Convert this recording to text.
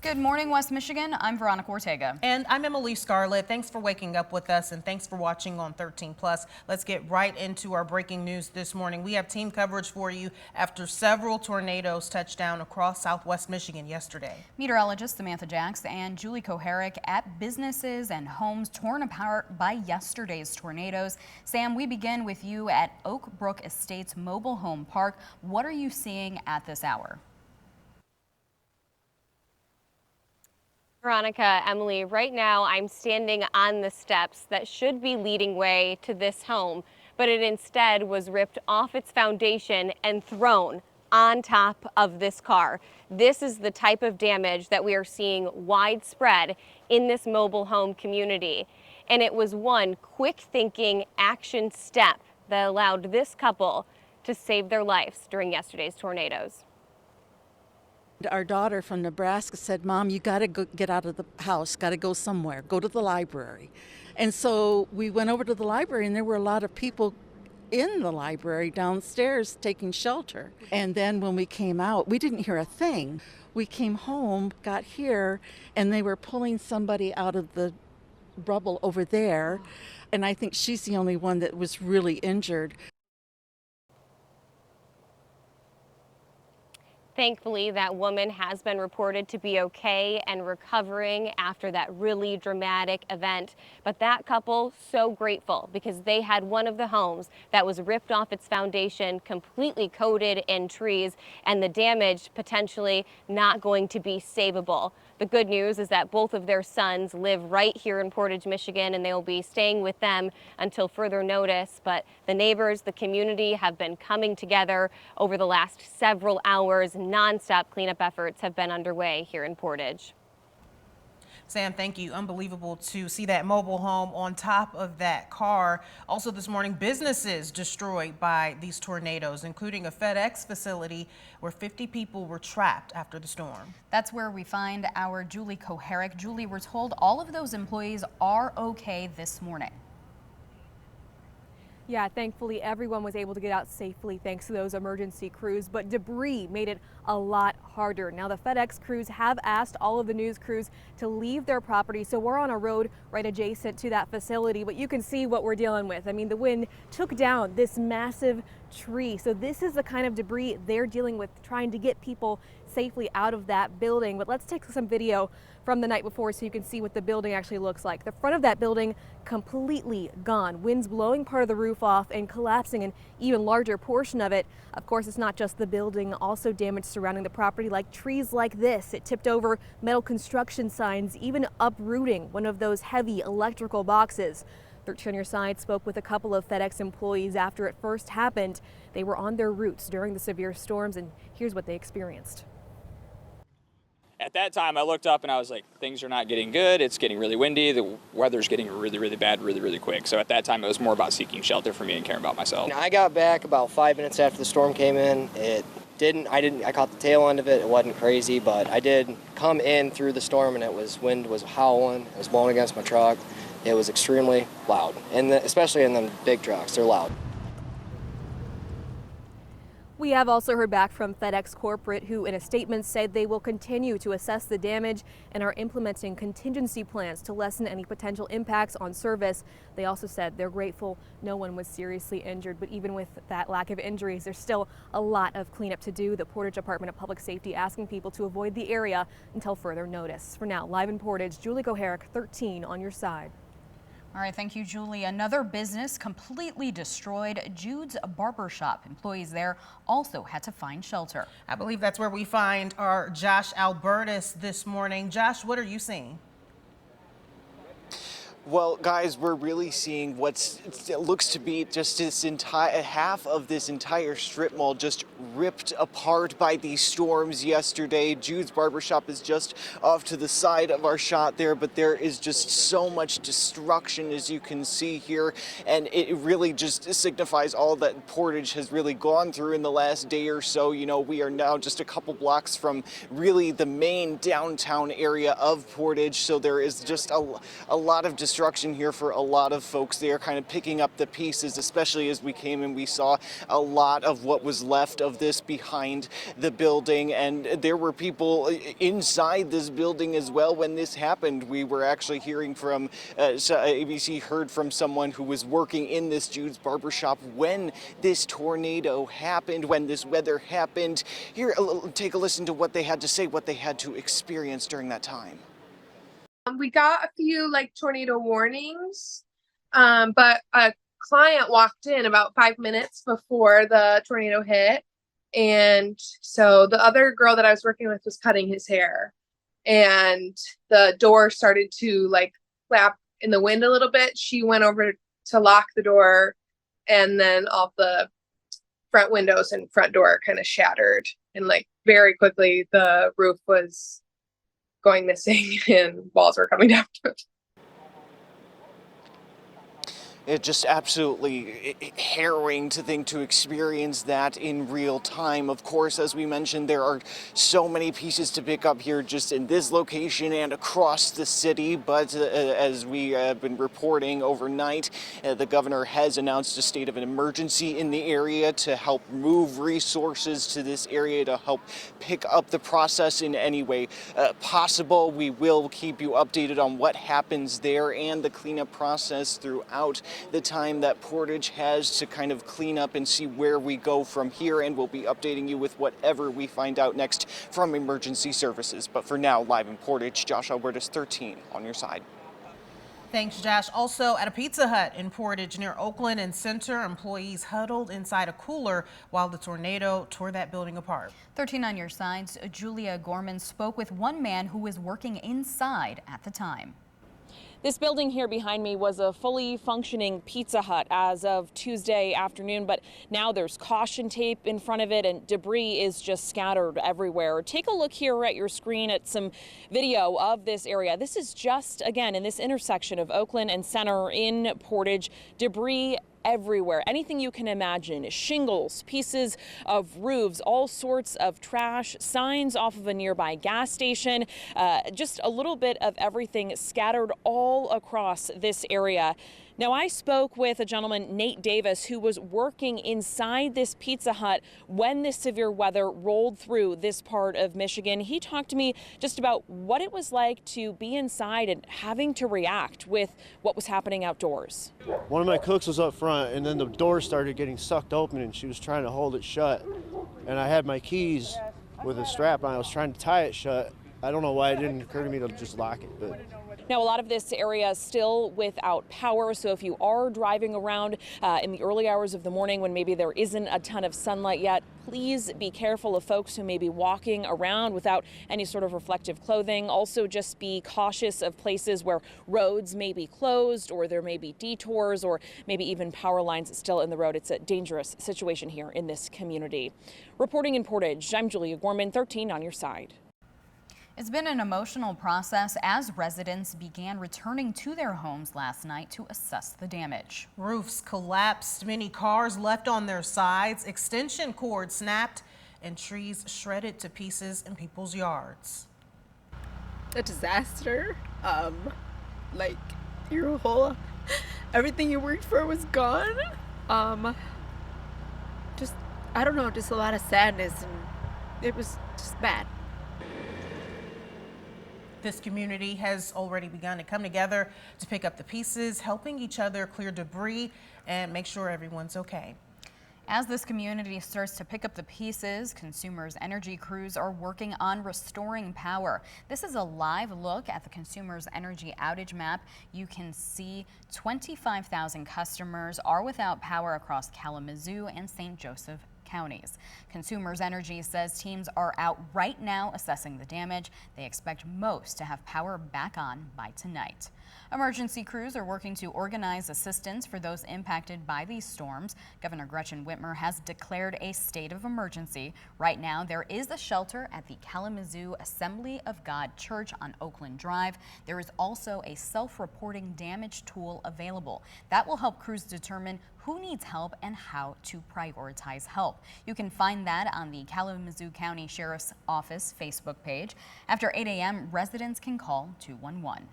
Good morning, West Michigan. I'm Veronica Ortega. And I'm Emily Scarlett. Thanks for waking up with us and thanks for watching on 13 Plus. Let's get right into our breaking news this morning. We have team coverage for you after several tornadoes touched down across southwest Michigan yesterday. Meteorologist Samantha Jacks and Julie Koharic at businesses and homes torn apart by yesterday's tornadoes. Sam, we begin with you at Oak Brook Estates Mobile Home Park. What are you seeing at this hour? Veronica, Emily, right now I'm standing on the steps that should be leading way to this home, but it instead was ripped off its foundation and thrown on top of this car. This is the type of damage that we are seeing widespread in this mobile home community. And it was one quick thinking action step that allowed this couple to save their lives during yesterday's tornadoes. Our daughter from Nebraska said, "Mom, you got to get out of the house, got to go somewhere, go to the library." And so we went over to the library, and there were a lot of people in the library downstairs taking shelter. And then when we came out, we didn't hear a thing. We came home, got here, and they were pulling somebody out of the rubble over there. And I think she's the only one that was really injured. Thankfully, that woman has been reported to be okay and recovering after that really dramatic event. But that couple, so grateful because they had one of the homes that was ripped off its foundation, completely coated in trees, and the damage potentially not going to be savable. The good news is that both of their sons live right here in Portage, Michigan, and they will be staying with them until further notice. But the neighbors, the community have been coming together over the last several hours. Non-stop cleanup efforts have been underway here in Portage. Sam, thank you. Unbelievable to see that mobile home on top of that car. Also this morning, businesses destroyed by these tornadoes, including a FedEx facility where 50 people were trapped after the storm. That's where we find our Julie Koharic. Julie, we're told all of those employees are okay this morning. Yeah, thankfully everyone was able to get out safely thanks to those emergency crews, but debris made it a lot harder. Now the FedEx crews have asked all of the news crews to leave their property, so we're on a road right adjacent to that facility, but you can see what we're dealing with. I mean, the wind took down this massive tree, so this is the kind of debris they're dealing with, trying to get people safely out of that building. But let's take some video from the night before so you can see what the building actually looks like. The front of that building completely gone. Winds blowing part of the roof off and collapsing an even larger portion of it. Of course, it's not just the building, also damage surrounding the property, like trees like this. It tipped over metal construction signs, even uprooting one of those heavy electrical boxes. 13 on Your Side spoke with a couple of FedEx employees after it first happened. They were on their routes during the severe storms, and here's what they experienced. At that time, I looked up and I was like, things are not getting good. It's getting really windy. The weather's getting really, really bad, really, really quick. So at that time, it was more about seeking shelter for me and caring about myself. I got back about 5 minutes after the storm came in. I caught the tail end of it. It wasn't crazy, but I did come in through the storm, and wind was howling. It was blowing against my truck. It was extremely loud, and especially in them big trucks, they're loud. We have also heard back from FedEx Corporate, who in a statement said they will continue to assess the damage and are implementing contingency plans to lessen any potential impacts on service. They also said they're grateful no one was seriously injured, but even with that lack of injuries, there's still a lot of cleanup to do. The Portage Department of Public Safety asking people to avoid the area until further notice. For now, live in Portage, Julie Koharic, 13 on Your Side. All right, thank you, Julie. Another business completely destroyed, Judes Barber Shop. Employees there also had to find shelter. I believe that's where we find our Josh Albertus this morning. Josh, what are you seeing? Well, guys, we're really seeing what looks to be just this entire half of this entire strip mall just ripped apart by these storms yesterday. Judes Barber Shop is just off to the side of our shot there, but there is just so much destruction, as you can see here, and it really just signifies all that Portage has really gone through in the last day or so. You know, we are now just a couple blocks from really the main downtown area of Portage, so there is just a lot of destruction reconstruction here for a lot of folks. They are kind of picking up the pieces, especially as we came and we saw a lot of what was left of this behind the building. And there were people inside this building as well when this happened. We were actually hearing from, ABC heard from someone who was working in this Judes Barber shop when this tornado happened, when this weather happened. Here, take a listen to what they had to say, what they had to experience during that time. We got a few tornado warnings, but a client walked in about 5 minutes before the tornado hit. And so the other girl that I was working with was cutting his hair, and the door started to flap in the wind a little bit. She went over to lock the door, and then all the front windows and front door kind of shattered. And very quickly, the roof was going missing and walls were coming down. It's just absolutely harrowing to think to experience that in real time. Of course, as we mentioned, there are so many pieces to pick up here just in this location and across the city. But as we have been reporting overnight, the governor has announced a state of an emergency in the area to help move resources to this area to help pick up the process in any way possible. We will keep you updated on what happens there and the cleanup process throughout the time that Portage has to kind of clean up and see where we go from here, and we'll be updating you with whatever we find out next from emergency services. But for now, live in Portage, Josh Albertus, 13 on your side. Thanks, Josh. Also at a Pizza Hut in Portage near Oakland and Center, employees huddled inside a cooler while the tornado tore that building apart. 13 on your side's Julia Gorman spoke with one man who was working inside at the time. This building here behind me was a fully functioning Pizza Hut as of Tuesday afternoon, but now there's caution tape in front of it and debris is just scattered everywhere. Take a look here at your screen at some video of this area. This is just, again, in this intersection of Oakland and Center in Portage. Debris everywhere. Anything you can imagine. Shingles, pieces of roofs, all sorts of trash, signs off of a nearby gas station, just a little bit of everything scattered all across this area. Now, I spoke with a gentleman, Nate Davis, who was working inside this Pizza Hut when this severe weather rolled through this part of Michigan. He talked to me just about what it was like to be inside and having to react with what was happening outdoors. One of my cooks was up front, and then the door started getting sucked open, and she was trying to hold it shut. And I had my keys with a strap on. I was trying to tie it shut. I don't know why it didn't occur to me to just lock it, but. Now, a lot of this area is still without power, so if you are driving around in the early hours of the morning when maybe there isn't a ton of sunlight yet, please be careful of folks who may be walking around without any sort of reflective clothing. Also, just be cautious of places where roads may be closed or there may be detours or maybe even power lines still in the road. It's a dangerous situation here in this community. Reporting in Portage, I'm Julia Gorman, 13 on your side. It's been an emotional process as residents began returning to their homes last night to assess the damage. Roofs collapsed, many cars left on their sides, extension cords snapped, and trees shredded to pieces in people's yards. A disaster. Your whole, everything you worked for was gone. I don't know, just a lot of sadness, and it was just bad. This community has already begun to come together to pick up the pieces, helping each other clear debris and make sure everyone's okay. As this community starts to pick up the pieces, Consumers Energy crews are working on restoring power. This is a live look at the Consumers Energy outage map. You can see 25,000 customers are without power across Kalamazoo and St. Joseph counties. Consumers Energy says teams are out right now assessing the damage. They expect most to have power back on by tonight. Emergency crews are working to organize assistance for those impacted by these storms. Governor Gretchen Whitmer has declared a state of emergency. Right now, there is a shelter at the Kalamazoo Assembly of God Church on Oakland Drive. There is also a self-reporting damage tool available. That will help crews determine who needs help and how to prioritize help. You can find that on the Kalamazoo County Sheriff's Office Facebook page. After 8 a.m., residents can call 211.